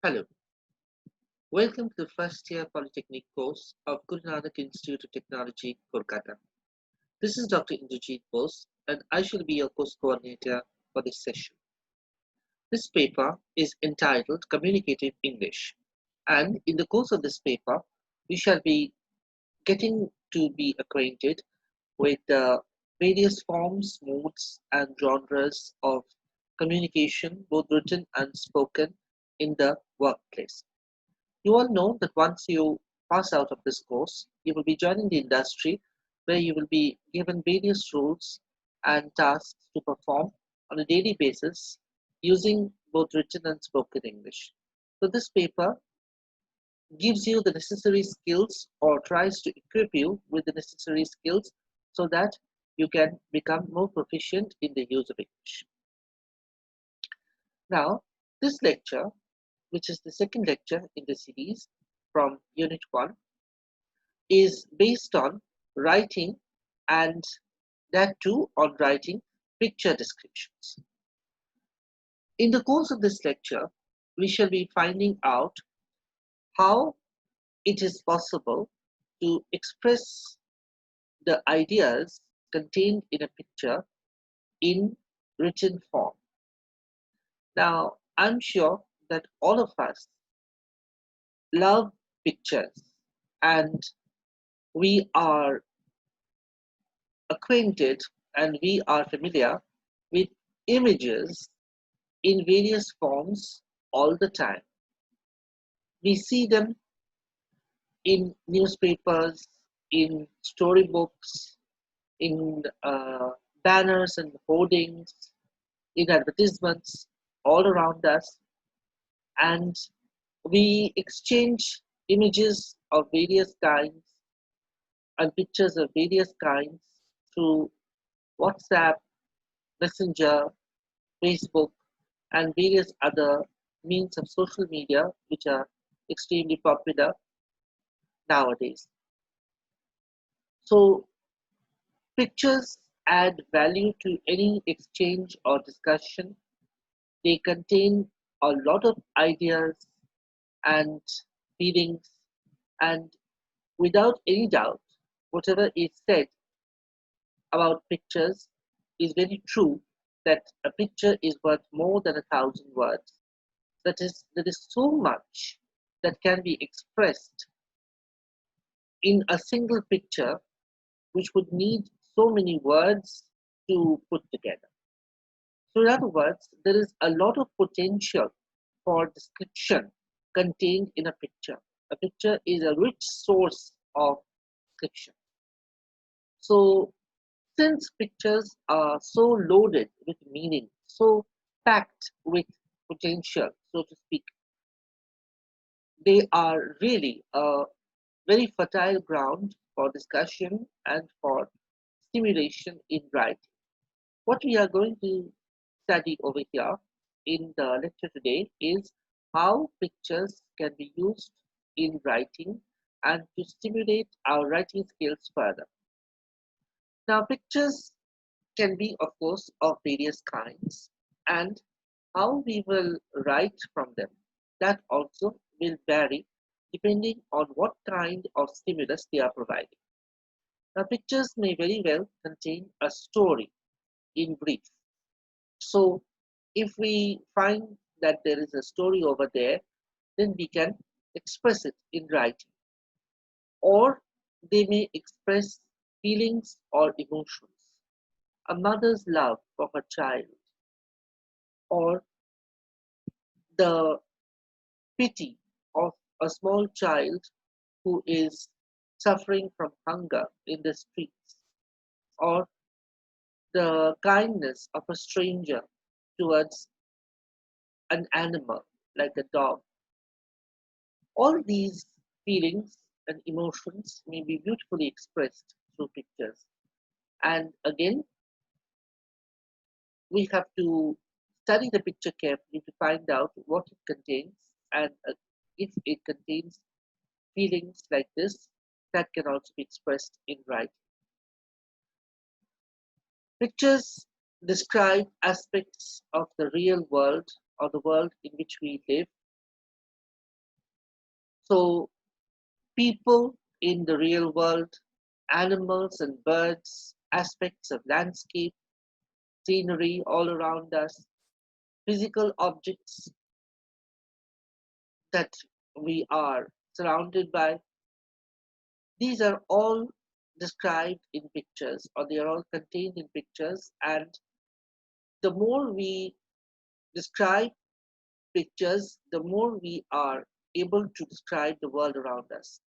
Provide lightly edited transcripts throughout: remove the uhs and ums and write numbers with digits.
Hello, welcome to the first year Polytechnic course of Guru Nanak Institute of Technology, Kolkata. This is Dr. Indrajit Bose, and I shall be your course coordinator for this session. This paper is entitled Communicative English, and in the course of this paper, we shall be getting to be acquainted with the various forms, modes, and genres of communication, both written and spoken, in the workplace. You all know that once you pass out of this course, you will be joining the industry where you will be given various roles and tasks to perform on a daily basis using both written and spoken English. So, this paper gives you the necessary skills or tries to equip you with the necessary skills so that you can become more proficient in the use of English. Now, this lecture, which is the second lecture in the series from Unit 1, is based on writing, and that too on writing picture descriptions. In the course of this lecture, we shall be finding out how it is possible to express the ideas contained in a picture in written form. Now, I'm sure that all of us love pictures, and we are acquainted and we are familiar with images in various forms all the time. We see them in newspapers, in storybooks, in banners and hoardings, in advertisements all around us, and we exchange images of various kinds and pictures of various kinds through WhatsApp, Messenger, Facebook, and various other means of social media which are extremely popular nowadays. So, pictures add value to any exchange or discussion. They contain a lot of ideas and feelings, and without any doubt, whatever is said about pictures is very true that a picture is worth more than 1,000 words. That is, there is so much that can be expressed in a single picture which would need so many words to put together. So, in other words, there is a lot of potential for description contained in a picture. A picture is a rich source of description. So, since pictures are so loaded with meaning, so packed with potential, so to speak, they are really a very fertile ground for discussion and for stimulation in writing. What we are going to study over here in the lecture today is how pictures can be used in writing and to stimulate our writing skills further. Now, pictures can be, of course, of various kinds, and how we will write from them, that also will vary depending on what kind of stimulus they are providing. Now, pictures may very well contain a story in brief. So, if we find that there is a story over there, then we can express it in writing. Or they may express feelings or emotions, a mother's love for her child, or the pity of a small child who is suffering from hunger in the streets, or the kindness of a stranger towards an animal like a dog. All these feelings and emotions may be beautifully expressed through pictures. And again, we have to study the picture carefully to find out what it contains, and if it contains feelings like this, that can also be expressed in writing. Pictures describe aspects of the real world or the world in which we live So people in the real world, animals and birds, aspects of landscape, scenery all around us, physical objects that we are surrounded by, these are all described in pictures, or they are all contained in pictures. And the more we describe pictures, the more we are able to describe the world around us.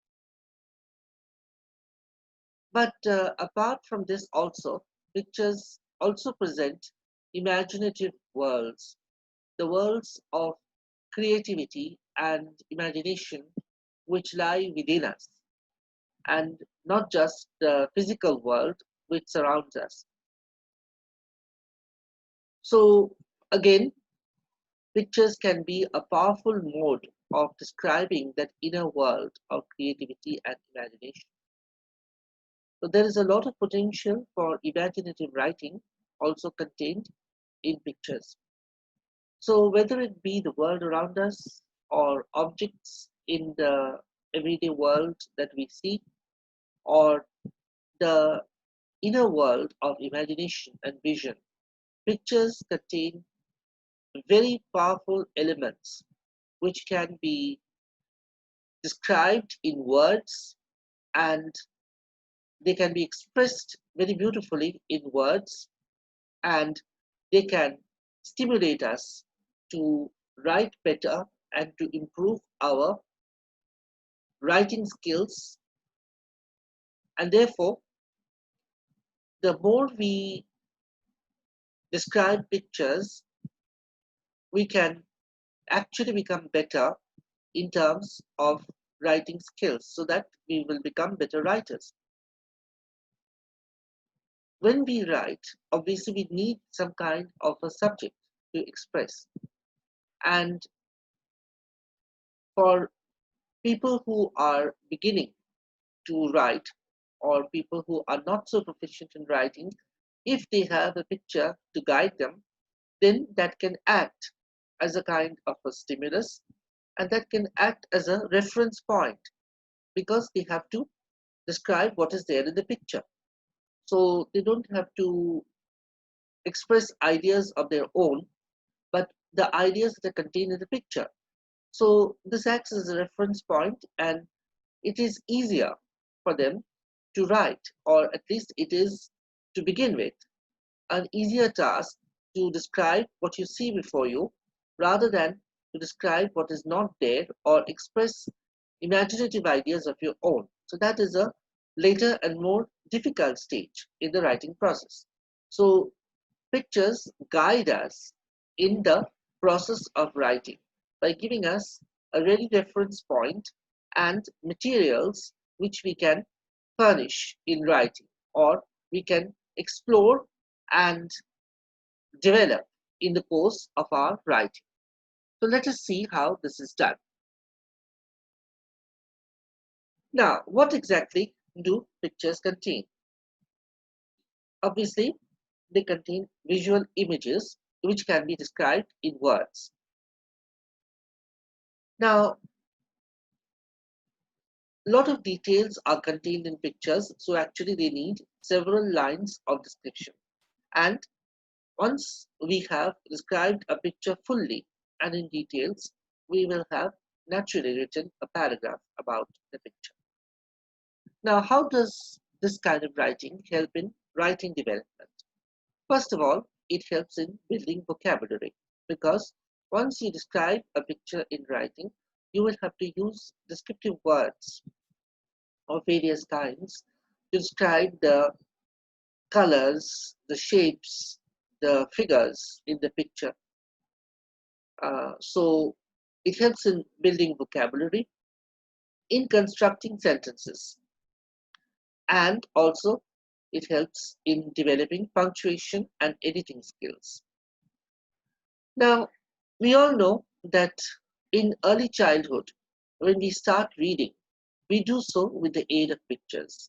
But apart from this, also, pictures also present imaginative worlds, the worlds of creativity and imagination which lie within us, and not just the physical world which surrounds us. So, again, pictures can be a powerful mode of describing that inner world of creativity and imagination. So, there is a lot of potential for imaginative writing also contained in pictures. So, whether it be the world around us or objects in the everyday world that we see, or the inner world of imagination and vision, pictures contain very powerful elements which can be described in words, and they can be expressed very beautifully in words, and they can stimulate us to write better and to improve our writing skills. And therefore, the more we describe pictures, we can actually become better in terms of writing skills, so that we will become better writers. When we write, obviously we need some kind of a subject to express. And for people who are beginning to write, or people who are not so proficient in writing, if they have a picture to guide them, then that can act as a kind of a stimulus, and that can act as a reference point, because they have to describe what is there in the picture. So they don't have to express ideas of their own, but the ideas that are contained in the picture. So this acts as a reference point, and it is easier for them to write, or at least it is, to begin with, an easier task to describe what you see before you, rather than to describe what is not there or express imaginative ideas of your own. So that is a later and more difficult stage in the writing process. So pictures guide us in the process of writing by giving us a ready reference point and materials which we can furnish in writing, or we can explore and develop in the course of our writing. So let us see how this is done. Now, what exactly do pictures contain? Obviously, they contain visual images which can be described in words. Now, a lot of details are contained in pictures, so actually they need several lines of description. And once we have described a picture fully and in details, we will have naturally written a paragraph about the picture. Now, how does this kind of writing help in writing development? First of all, it helps in building vocabulary, because once you describe a picture in writing, you will have to use descriptive words of various kinds to describe the colors, the shapes, the figures in the picture. So it helps in building vocabulary, in constructing sentences, and also it helps in developing punctuation and editing skills. Now, we all know that in early childhood, when we start reading, we do so with the aid of pictures.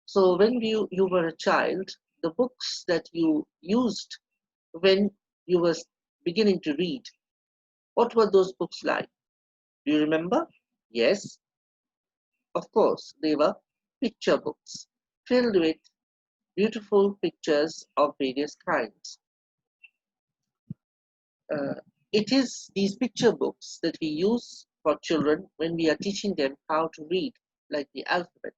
So when you were a child, the books that you used when you were beginning to read, what were those books like? Do you remember? Yes, of course, they were picture books filled with beautiful pictures of various kinds. Uh, it is these picture books that we use for children when we are teaching them how to read, like the alphabet,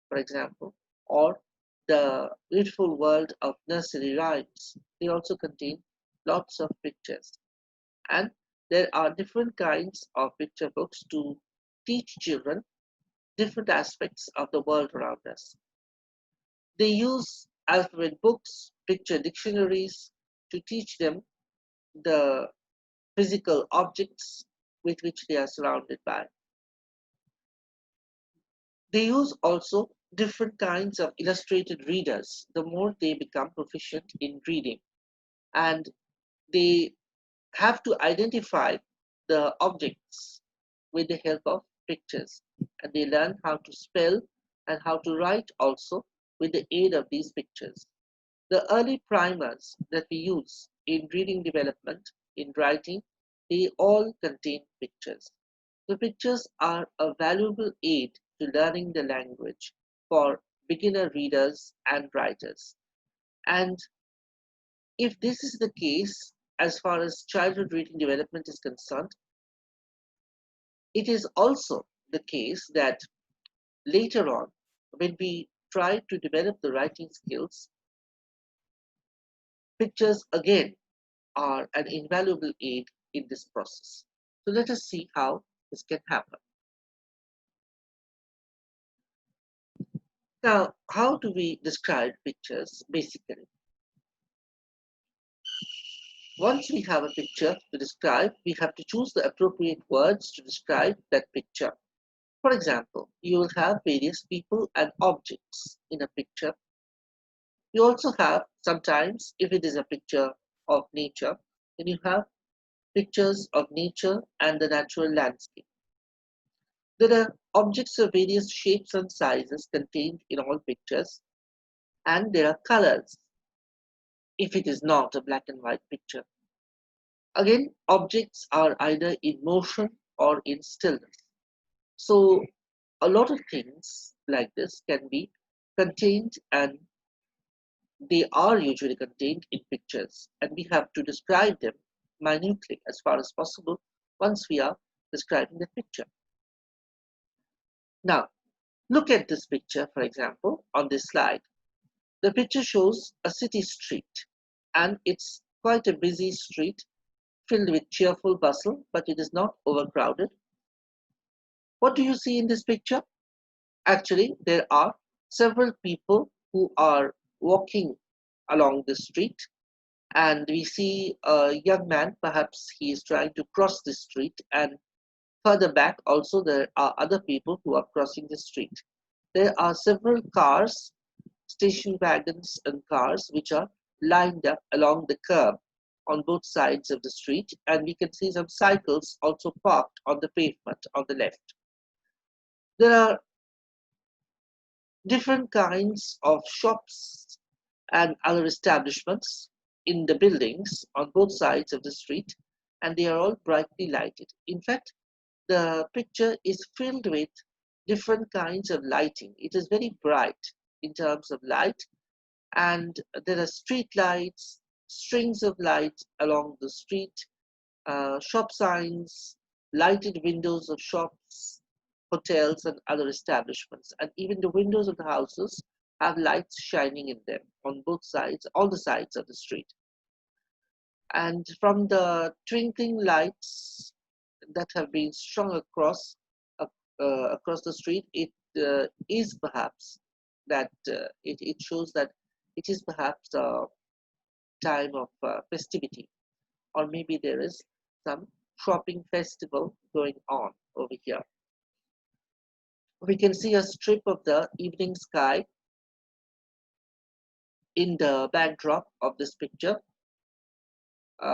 for example, or the beautiful world of nursery rhymes. They also contain lots of pictures. And there are different kinds of picture books to teach children different aspects of the world around us. They use alphabet books, picture dictionaries to teach them the physical objects with which they are surrounded by. They use also different kinds of illustrated readers the more they become proficient in reading. And they have to identify the objects with the help of pictures. And they learn how to spell and how to write also with the aid of these pictures. The early primers that we use in reading development, in writing, they all contain pictures. The pictures are a valuable aid to learning the language for beginner readers and writers. And if this is the case, as far as childhood reading development is concerned, it is also the case that later on, when we try to develop the writing skills, pictures again are an invaluable aid in this process. So let us see how this can happen. Now, how do we describe pictures basically? Once we have a picture to describe, we have to choose the appropriate words to describe that picture. For example, you will have various people and objects in a picture. You also have sometimes, if it is a picture of nature, then you have pictures of nature and the natural landscape. There are objects of various shapes and sizes contained in all pictures, and there are colors if it is not a black and white picture. Again, objects are either in motion or in stillness. So, a lot of things like this can be contained, and they are usually contained in pictures, and we have to describe them minutely as far as possible once we are describing the picture. Now, look at this picture, for example, on this slide. The picture shows a city street, and it's quite a busy street filled with cheerful bustle, but it is not overcrowded. What do you see in this picture? Actually, there are several people who are walking along the street, and we see a young man, perhaps he is trying to cross the street, and further back also there are other people who are crossing the street. There are several cars, station wagons and cars which are lined up along the curb on both sides of the street, and we can see some cycles also parked on the pavement on the left. There are different kinds of shops and other establishments in the buildings on both sides of the street, and they are all brightly lighted. In fact, the picture is filled with different kinds of lighting. It is very bright in terms of light, and there are street lights, strings of lights along the street, shop signs, lighted windows of shops, hotels, and other establishments. And even the windows of the houses have lights shining in them on both sides, all the sides of the street. And from the twinkling lights that have been strung across the street, it is perhaps that it shows that it is perhaps a time of festivity, or maybe there is some shopping festival going on over here. We can see a strip of the evening sky in the backdrop of this picture,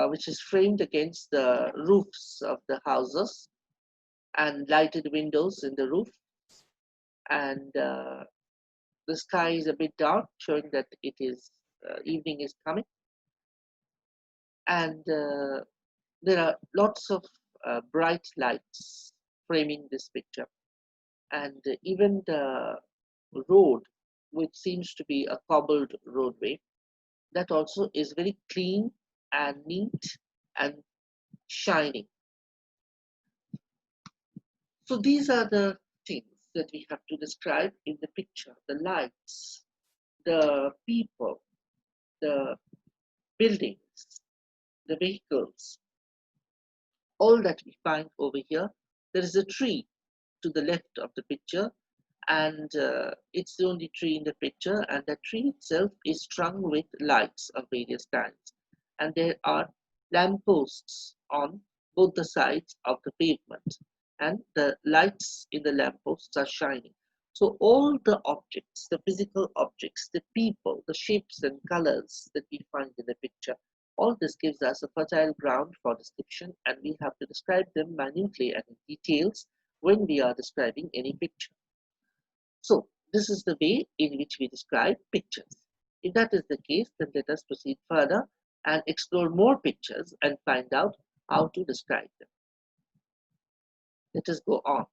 which is framed against the roofs of the houses and lighted windows in the roof. And the sky is a bit dark, showing that it is evening is coming. And there are lots of bright lights framing this picture. And even the road, which seems to be a cobbled roadway, that also is very clean and neat and shining. So these are the things that we have to describe in the picture: the lights, the people, the buildings, the vehicles, all that we find over here. There is a tree to the left of the picture, and it's the only tree in the picture, and the tree itself is strung with lights of various kinds. And there are lampposts on both the sides of the pavement, and the lights in the lampposts are shining. So all the objects, the physical objects, the people, the shapes and colors that we find in the picture, all this gives us a fertile ground for description, and we have to describe them minutely and in details when we are describing any picture. So this is the way in which we describe pictures. If that is the case, then let us proceed further and explore more pictures and find out how to describe them. Let us go on.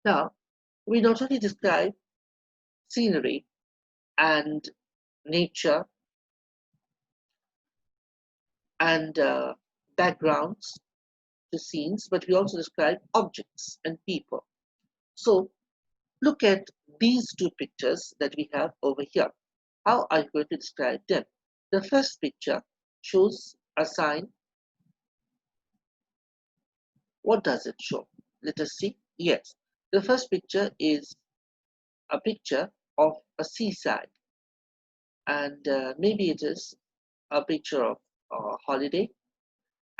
Now, we not only describe scenery and nature and backgrounds to scenes, but we also describe objects and people. So look at these two pictures that we have over here. How are you going to describe them? The first picture shows a sign. What does it show? Let us see. Yes, the first picture is a picture of a seaside, and maybe it is a picture of a holiday,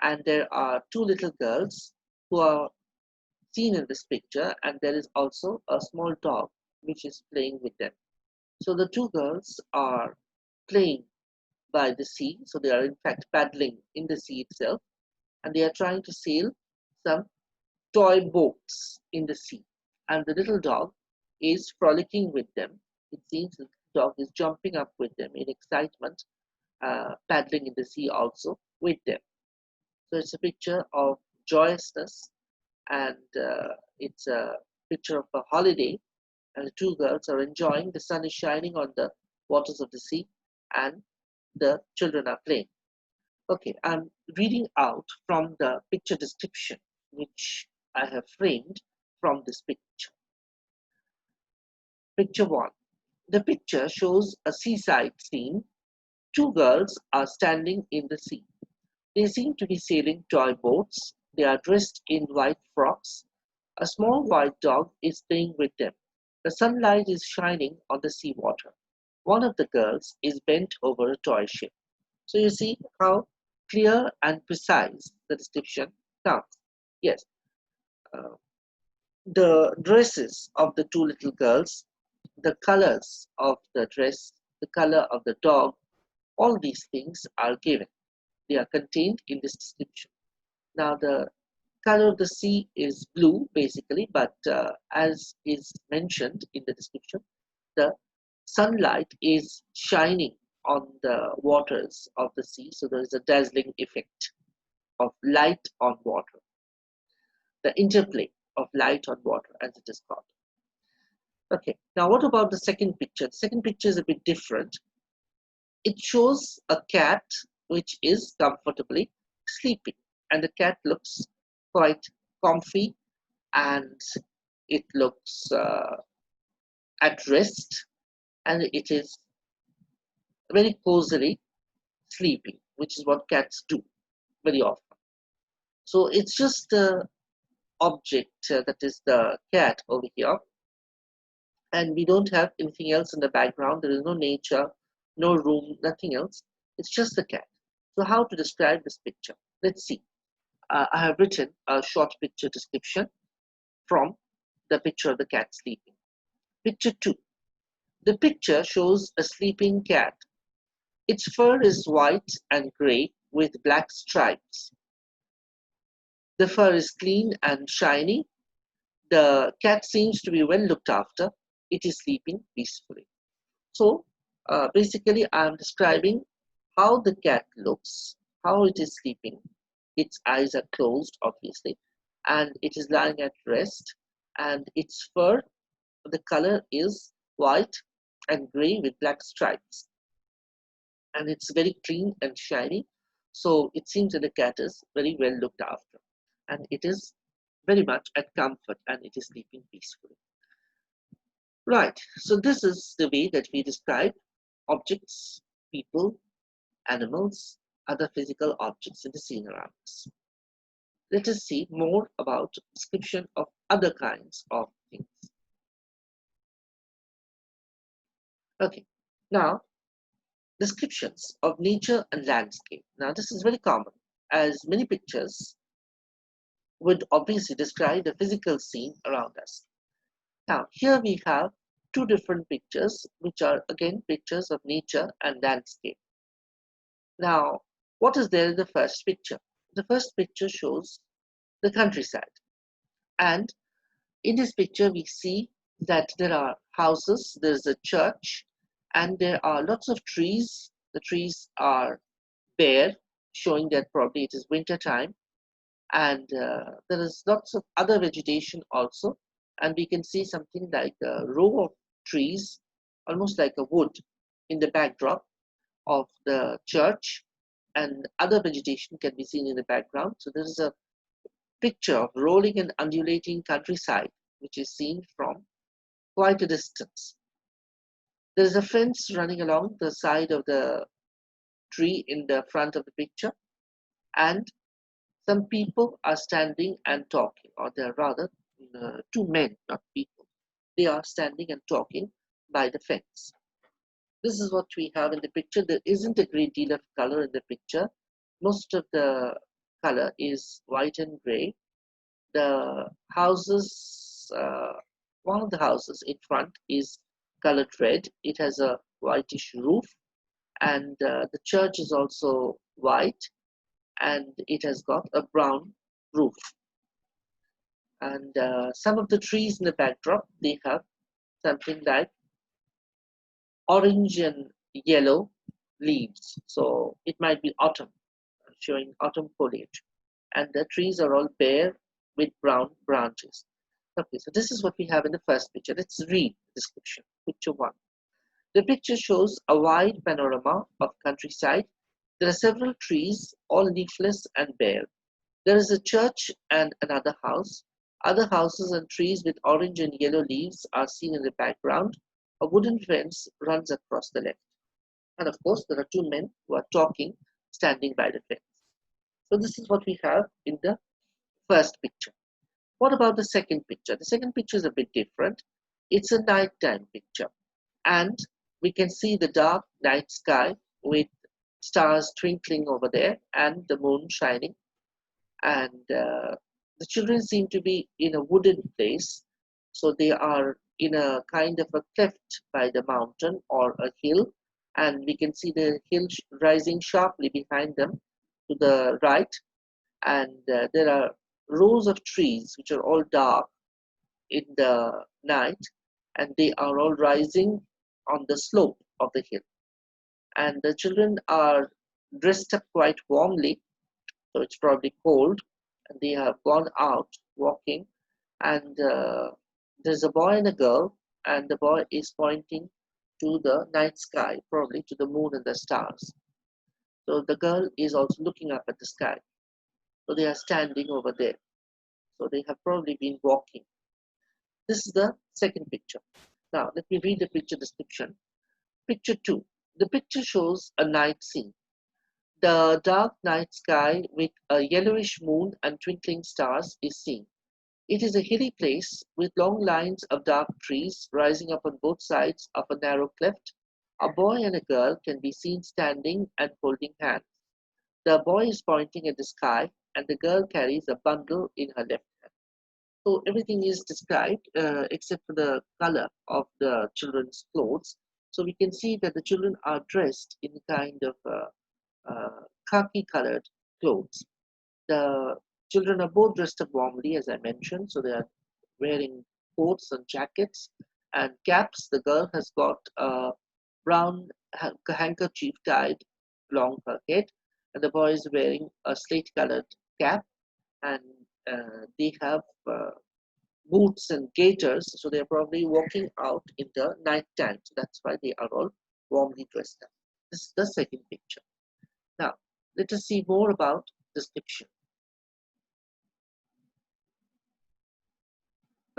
and there are two little girls who are seen in this picture, and there is also a small dog which is playing with them. So the two girls are playing by the sea, so they are in fact paddling in the sea itself, and they are trying to sail some toy boats in the sea. And the little dog is frolicking with them. It seems the dog is jumping up with them in excitement, paddling in the sea also with them. So it's a picture of joyousness, and it's a picture of a holiday, and the two girls are enjoying. The sun is shining on the waters of the sea, and the children are playing. Okay, I'm reading out from the picture description which I have framed from this picture. Picture 1. The picture shows a seaside scene. Two girls are standing in the sea. They seem to be sailing toy boats. They are dressed in white frocks. A small white dog is playing with them. The sunlight is shining on the seawater. One of the girls is bent over a toy ship. So you see how clear and precise the description sounds. Yes, uh, the dresses of the two little girls, the colors of the dress, the color of the dog, all these things are given. They are contained in this description. Now, the color of the sea is blue, basically, but as is mentioned in the description, the sunlight is shining on the waters of the sea, so there is a dazzling effect of light on water, the interplay of light on water, as it is called. Okay, now what about the second picture? The second picture is a bit different. It shows a cat which is comfortably sleeping, and the cat looks quite comfy, and it looks at rest, and it is very cozily sleeping, which is what cats do very often. So it's just the object that is the cat over here, and we don't have anything else in the background. There is no nature, no room, nothing else. It's just the cat. So how to describe this picture? Let's see. I have written a short picture description from the picture of the cat sleeping. Picture 2. The picture shows a sleeping cat. Its fur is white and gray with black stripes. The fur is clean and shiny. The cat seems to be well looked after. It is sleeping peacefully. So basically, I am describing how the cat looks how it is sleeping. Its eyes are closed, obviously, and it is lying at rest. And its fur, the color is white and gray with black stripes, and it's very clean and shiny. So it seems that the cat is very well looked after, and it is very much at comfort, and it is sleeping peacefully. Right. So this is the way that we describe objects, people, animals, other physical objects in the scene around us. Let us see more about description of other kinds of things. Okay. Now, descriptions of nature and landscape. Now, this is very common, as many pictures would obviously describe the physical scene around us. Now, here we have two different pictures, which are again pictures of nature and landscape. Now, what is there in the first picture? The first picture shows the countryside. And in this picture, we see that there are houses, there's a church, and there are lots of trees. The trees are bare, showing that probably it is winter time. And there is lots of other vegetation also. And we can see something like a row of trees, almost like a wood, in the backdrop of the church, and other vegetation can be seen in the background. So there is a picture of rolling and undulating countryside, which is seen from quite a distance. There is a fence running along the side of the tree in the front of the picture, and some people are standing and talking, or they are rather two men, not people. They are standing and talking by the fence. This is what we have in the picture. There isn't a great deal of color in the picture. Most of the color is white and gray. The houses, one of the houses in front is colored red. It has a whitish roof, and the church is also white, and it has got a brown roof. And some of the trees in the backdrop, they have something like orange and yellow leaves. So it might be autumn, showing autumn foliage. And the trees are all bare with brown branches. Okay, so this is what we have in the first picture. Let's read the description. Picture 1. The picture shows a wide panorama of countryside. There are several trees, all leafless and bare. There is a church and another house. Other houses and trees with orange and yellow leaves are seen in the background. A wooden fence runs across the left. And of course, there are two men who are talking, standing by the fence. So this is what we have in the first picture. What about the second picture? The second picture is a bit different. It's a nighttime picture. And we can see the dark night sky with stars twinkling over there and the moon shining. And the children seem to be in a wooded place. So they are in a kind of a cleft by the mountain or a hill. And we can see the hill rising sharply behind them to the right. And there are rows of trees which are all dark in the night, and they are all rising on the slope of the hill. And the children are dressed up quite warmly, so it's probably cold, and they have gone out walking. And there's a boy and a girl, and the boy is pointing to the night sky, probably to the moon and the stars. So the girl is also looking up at the sky. So they are standing over there. So they have probably been walking. This is the second picture. Now let me read the picture description. Picture 2. The picture shows a night scene. The dark night sky with a yellowish moon and twinkling stars is seen. It is a hilly place with long lines of dark trees rising up on both sides of a narrow cleft. A boy and a girl can be seen standing and holding hands. The boy is pointing at the sky, and the girl carries a bundle in her left hand. So everything is described except for the color of the children's clothes. So we can see that the children are dressed in kind of khaki colored clothes. The children are both dressed up warmly, as I mentioned, so they are wearing coats and jackets and caps. The girl has got a brown handkerchief tied along her head, and the boy is wearing a slate colored cap, and they have boots and gaiters, so they're probably walking out in the night time. So that's why they are all warmly dressed up. This is the second picture. Now, let us see more about description.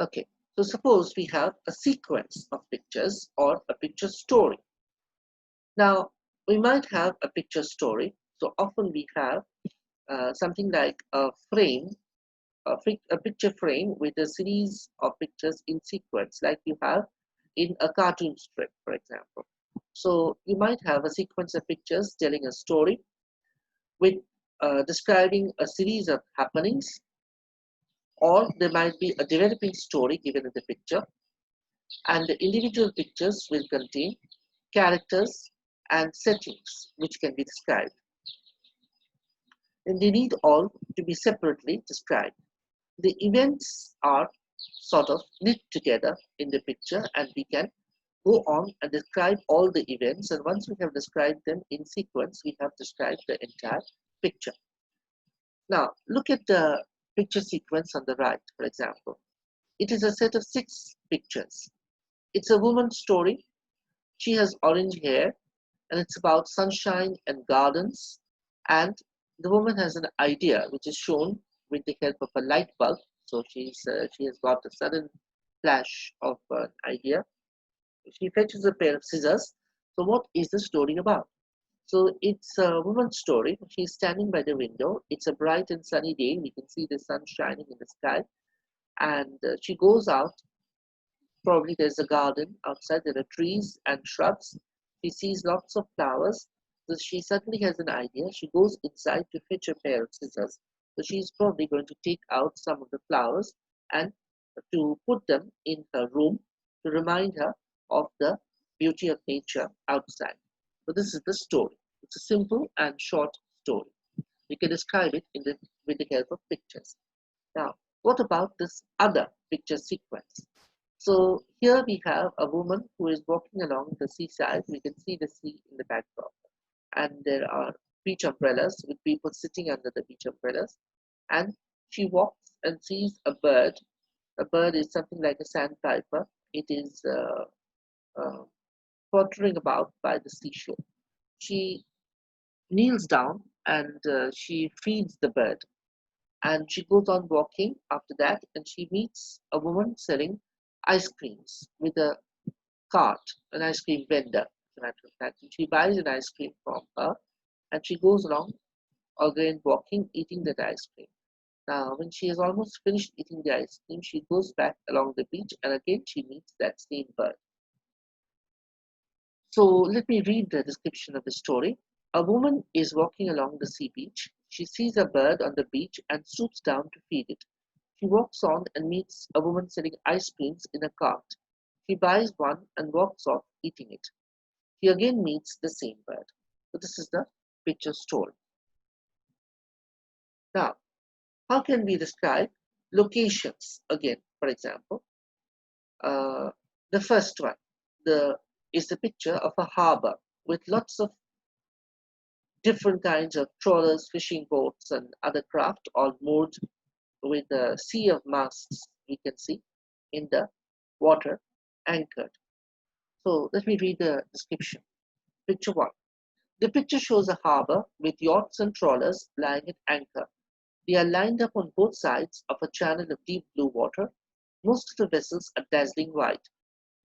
Okay, so suppose we have a sequence of pictures or a picture story. Now, we might have a picture story. So often we have something like a frame, a picture frame with a series of pictures in sequence, like you have in a cartoon strip, for example. So you might have a sequence of pictures telling a story with describing a series of happenings, or there might be a developing story given in the picture, and the individual pictures will contain characters and settings which can be described. And they need all to be separately described. The events are sort of knit together in the picture, and we can go on and describe all the events, and once we have described them in sequence, we have described the entire picture. Now, look at the picture sequence on the right, for example. It is a set of 6 pictures. It's a woman's story. She has orange hair, and it's about sunshine and gardens, and the woman has an idea which is shown with the help of a light bulb. So she has got a sudden flash of an idea. She fetches a pair of scissors. So what is the story about? So it's a woman's story. She's standing by the window. It's a bright and sunny day. We can see the sun shining in the sky. And she goes out. Probably there's a garden outside. There are trees and shrubs. She sees lots of flowers. So she suddenly has an idea. She goes inside to fetch a pair of scissors. So she's probably going to take out some of the flowers and to put them in her room to remind her of the beauty of nature outside. So this is the story. It's a simple and short story. We can describe it with the help of pictures. Now, what about this other picture sequence? So here we have a woman who is walking along the seaside. We can see the sea in the backdrop. And there are beach umbrellas with people sitting under the beach umbrellas. And she walks and sees a bird. A bird is something like a sandpiper. It is pottering about by the seashore. She kneels down and she feeds the bird. And she goes on walking after that, and she meets a woman selling ice creams with a cart, an ice cream vendor, as a matter of fact. And she buys an ice cream from her, and she goes along again walking, eating that ice cream. Now, when she has almost finished eating the ice cream, she goes back along the beach, and again she meets that same bird. So let me read the description of the story. A woman is walking along the sea beach. She sees a bird on the beach and stoops down to feed it. She walks on and meets a woman selling ice creams in a cart. She buys one and walks off eating it. She again meets the same bird. So this is the picture story. Now, how can we describe locations again? For example, uh, the first one is the picture of a harbor with lots of different kinds of trawlers, fishing boats, and other craft all moored with a sea of masts we can see in the water anchored. So let me read the description. Picture 1. The picture shows a harbor with yachts and trawlers lying at anchor. They are lined up on both sides of a channel of deep blue water. Most of the vessels are dazzling white.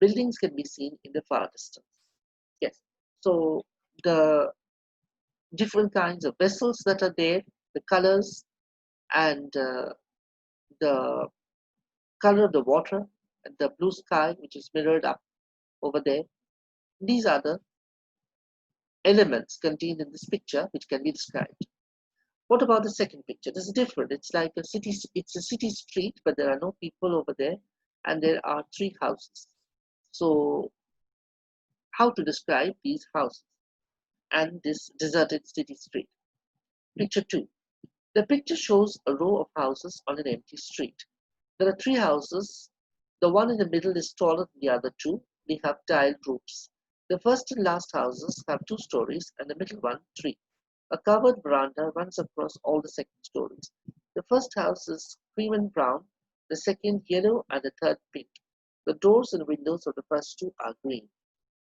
Buildings can be seen in the far distance. Yes. So the different kinds of vessels that are there, the colors, and the color of the water, and the blue sky which is mirrored up over there. These are the elements contained in this picture which can be described. What about the second picture? This is different. It's like a city. It's a city street, but there are no people over there, and there are 3 houses. So, how to describe these houses and this deserted city street? Picture 2. The picture shows a row of houses on an empty street. There are 3 houses. The one in the middle is taller than the other 2. They have tiled roofs. The first and last houses have 2 stories, and the middle one 3. A covered veranda runs across all the second stories. The first house is cream and brown, the second yellow, and the third pink. The doors and windows of the first two are green.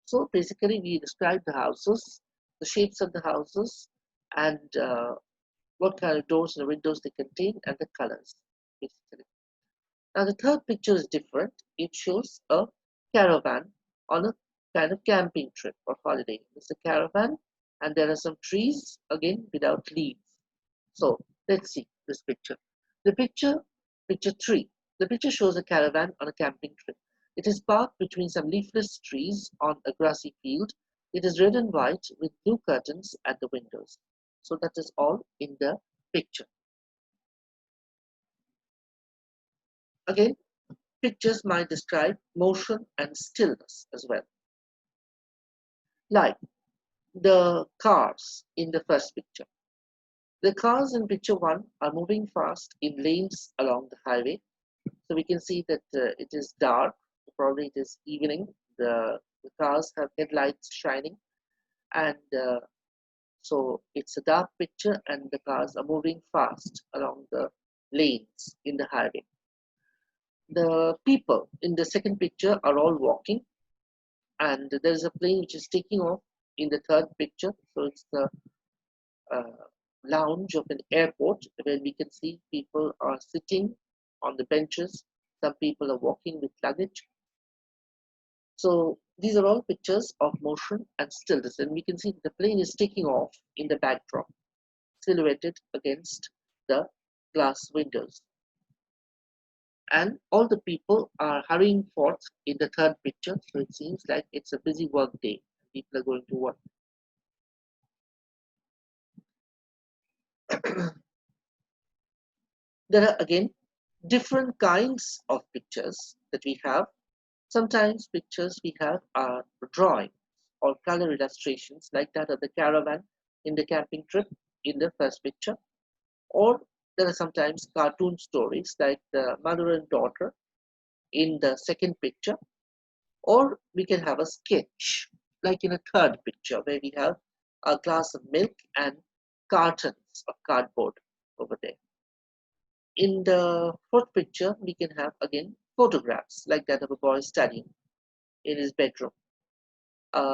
So basically, we describe the houses, the shapes of the houses, and what kind of doors and windows they contain, and the colors, basically. Now, the third picture is different. It shows a caravan on a kind of camping trip or holiday. It's a caravan, and there are some trees, again, without leaves. So, let's see this picture. The picture 3. The picture shows a caravan on a camping trip. It is parked between some leafless trees on a grassy field. It is red and white with blue curtains at the windows. So, that is all in the picture. Again, pictures might describe motion and stillness as well. Like the cars in the first picture. The cars in picture 1 are moving fast in lanes along the highway. So we can see that it is dark, probably it is evening. The cars have headlights shining, and so it's a dark picture, and the cars are moving fast along the lanes in the highway. The people in the second picture are all walking, and there is a plane which is taking off in the third picture. So it's the uh, lounge of an airport where we can see people are sitting on the benches. Some people are walking with luggage. So these are all pictures of motion and stillness, and we can see the plane is taking off in the backdrop, silhouetted against the glass windows. And all the people are hurrying forth in the third picture, so it seems like it's a busy work day. People are going to work. There are again different kinds of pictures that we have. Sometimes pictures we have are drawings or color illustrations like that of the caravan in the camping trip in the first picture. Or there are sometimes cartoon stories like the mother and daughter in the second picture. Or we can have a sketch like in a third picture where we have a glass of milk and cartons of cardboard over there. In the fourth picture, we can have again photographs like that of a boy studying in his bedroom.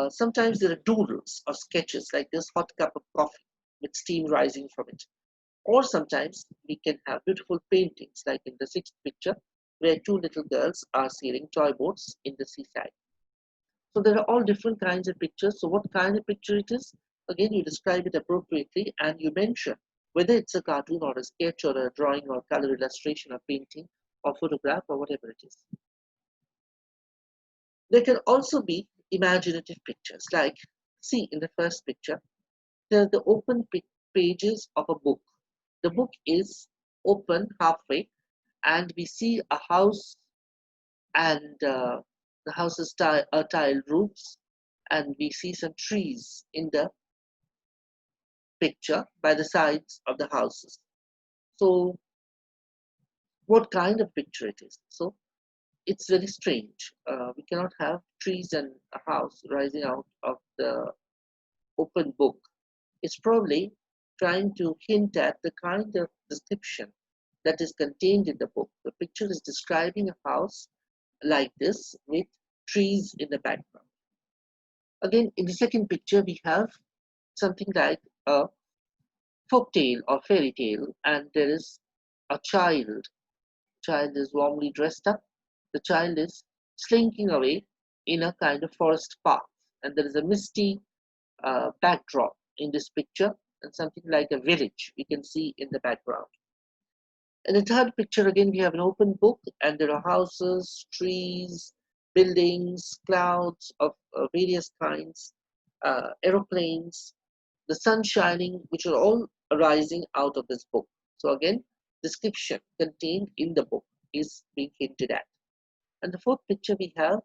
Sometimes there are doodles or sketches like this hot cup of coffee with steam rising from it. Or sometimes we can have beautiful paintings like in the sixth picture where two little girls are sailing toy boats in the seaside. So there are all different kinds of pictures. So what kind of picture it is? Again, you describe it appropriately and you mention whether it's a cartoon or a sketch or a drawing or color illustration or painting or photograph or whatever it is. There can also be imaginative pictures like, see in the first picture, there are the open pages of a book. The book is open halfway and we see a house and the house is tiled roofs and we see some trees in the picture by the sides of the houses. So what kind of picture it is? So it's very strange. We cannot have trees and a house rising out of the open book. It's probably trying to hint at the kind of description that is contained in the book. The picture is describing a house like this with trees in the background. Again, in the second picture, we have something like a folk tale or fairy tale, and there is a child. Child is warmly dressed up. The child is slinking away in a kind of forest path, and there is a misty backdrop in this picture, and something like a village we can see in the background. In the third picture, again, we have an open book, and there are houses, trees, buildings, clouds of various kinds, aeroplanes, the sun shining, which are all arising out of this book. So again, description contained in the book is being hinted at. And the fourth picture, we have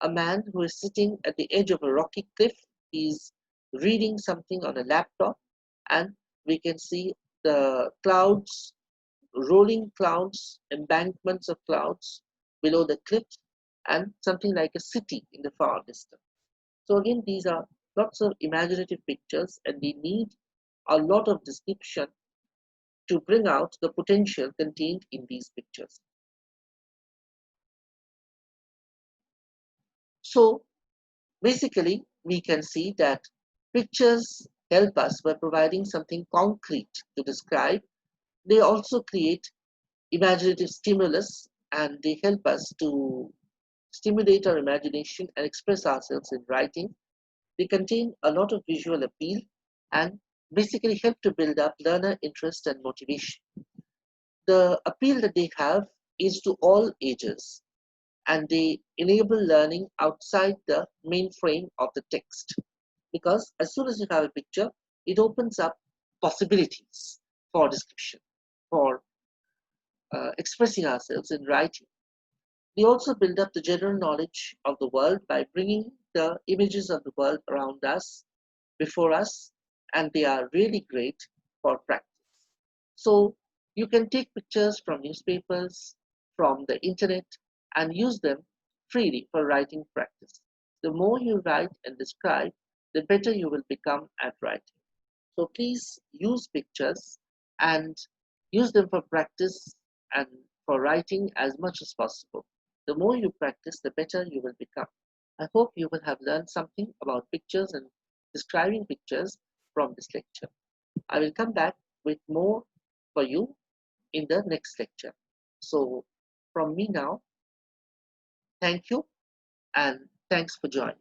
a man who is sitting at the edge of a rocky cliff. He's reading something on a laptop, and we can see the clouds, rolling clouds, embankments of clouds below the cliff, and something like a city in the far distance. So again, these are lots of imaginative pictures, and they need a lot of description to bring out the potential contained in these pictures. So basically, we can see that pictures help us by providing something concrete to describe. They also create imaginative stimulus and they help us to stimulate our imagination and express ourselves in writing. They contain a lot of visual appeal and basically help to build up learner interest and motivation. The appeal that they have is to all ages and they enable learning outside the main frame of the text. Because as soon as you have a picture, it opens up possibilities for description, for expressing ourselves in writing. They also build up the general knowledge of the world by bringing the images of the world around us, before us, and they are really great for practice. So you can take pictures from newspapers, from the internet, and use them freely for writing practice. The more you write and describe, the better you will become at writing. So please use pictures and use them for practice and for writing as much as possible. The more you practice, the better you will become. I hope you will have learned something about pictures and describing pictures from this lecture. I will come back with more for you in the next lecture. So from me now, thank you and thanks for joining.